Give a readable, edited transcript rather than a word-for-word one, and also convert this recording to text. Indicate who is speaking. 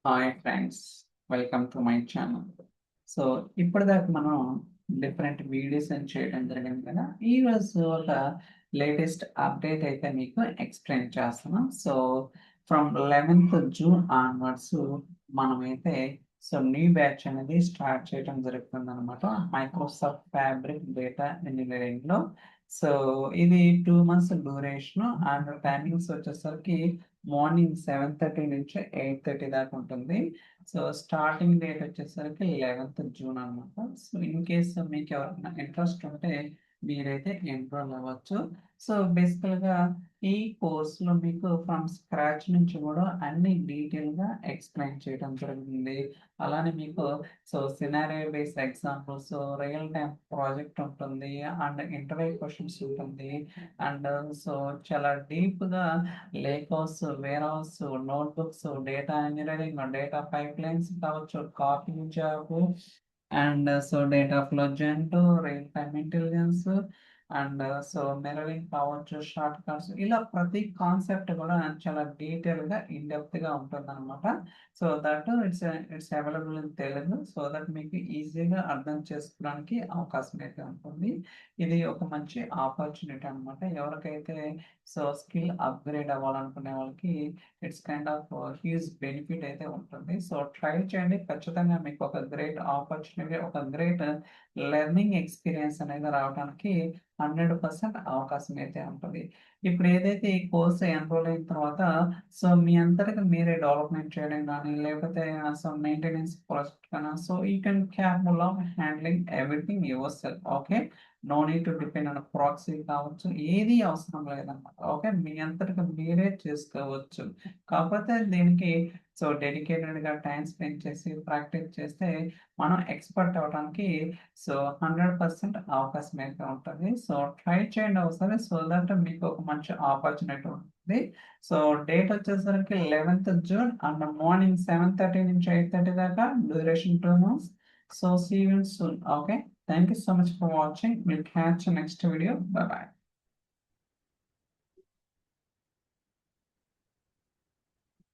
Speaker 1: Hi friends, welcome to my channel. So ఇప్పటిదాకా మనం different videos అని చేయడం జరిగింది కదా. ఈరోజు ఒక లేటెస్ట్ అప్డేట్ అయితే మీకు ఎక్స్ప్లెయిన్ చేస్తున్నాం. So from 11th June onwards మనమైతే న్యూ బ్యాచ్ అనేది స్టార్ట్ చేయడం జరుగుతుంది అనమాట, మైక్రోసాఫ్ట్ ఫ్యాబ్రిక్ డేటా ఇంజనీరింగ్లో. సో ఇది 2 months డ్యూరేషన్ అండ్ టైమింగ్స్ వచ్చేసరికి మార్నింగ్ 7:30 నుంచి 8:30 దాకా ఉంటుంది. సో స్టార్టింగ్ డేట్ వచ్చేసరికి 11th జూన్ అనమాట. సో ఇన్ కేస్ మీకు ఎవరైనా ఇంట్రెస్ట్ ఉంటే మీరైతే ఎన్రోల్ అవ్వచ్చు. సో బేసికల్గా ఈ కోర్సులో మీకు ఫ్రమ్ స్క్రాచ్ నుంచి కూడా అన్ని డీటెయిల్గా ఎక్స్ప్లెయిన్ చేయడం జరుగుతుంది. అలానే మీకు scenario based examples, real time project ఉంటుంది అండ్ ఇంటర్వ్యూ క్వశ్చన్స్ ఉంటుంది. అండ్ చాలా డీప్గా lake house, warehouse, notebooks, data engineering, data pipelines కావచ్చు, copying job and data flow జెంట్, real time intelligence and mirroring కావచ్చు, షార్ట్ కట్స్, ఇలా ప్రతి concept కూడా చాలా డీటెయిల్గా గా ఉంటుంది అనమాట. So that it's available in Telugu, so that మీకు ఈజీగా అర్థం చేసుకోవడానికి అవకాశం అయితే ఉంటుంది. ఇది ఒక మంచి ఆపర్చునిటీ అనమాట. ఎవరికైతే స్కిల్ అప్గ్రేడ్ అవ్వాలనుకునే వాళ్ళకి it's kind of huge benefit అయితే ఉంటుంది. సో ట్రై చేయండి, ఖచ్చితంగా మీకు ఒక గ్రేట్ ఆపర్చునిటీ, ఒక గ్రేట్ లెర్నింగ్ ఎక్స్పీరియన్స్ అనేది రావడానికి 100% అవకాశం అయితే ఉంటుంది. ఇప్పుడు ఏదైతే ఈ కోర్స్ ఎన్రోల్ అయిన తర్వాత మీ అంతటికి మీరే డెవలప్మెంట్ చేయడం కానీ, లేకపోతే మెయింటెనెన్స్ ప్రాజెక్ట్ కానీ, you can capable of handling everything yourself. Okay, no need to depend on proxy కావచ్చు, ఏది అవసరం లేదన్నమాట. ఓకే, మీ అంతటికి మీరే చేసుకోవచ్చు. కాకపోతే దీనికి డెడికేటెడ్గా టైం స్పెండ్ చేసి ప్రాక్టీస్ చేస్తే మనం ఎక్స్పర్ట్ అవడానికి 100% అవకాశం అయితే ఉంటుంది. ట్రై చేయండి ఒకసారి, దట్ మీకు ఒక మంచి ఆపర్చునిటీ ఉంటుంది. సో డేట్ వచ్చేసరికి 11th జూన్ అండ్ మార్నింగ్ 7:30 నుంచి 8:30 దాకా, duration 2 months. See you soon. Okay, thank you so much for watching. We'll catch you next video. Bye bye.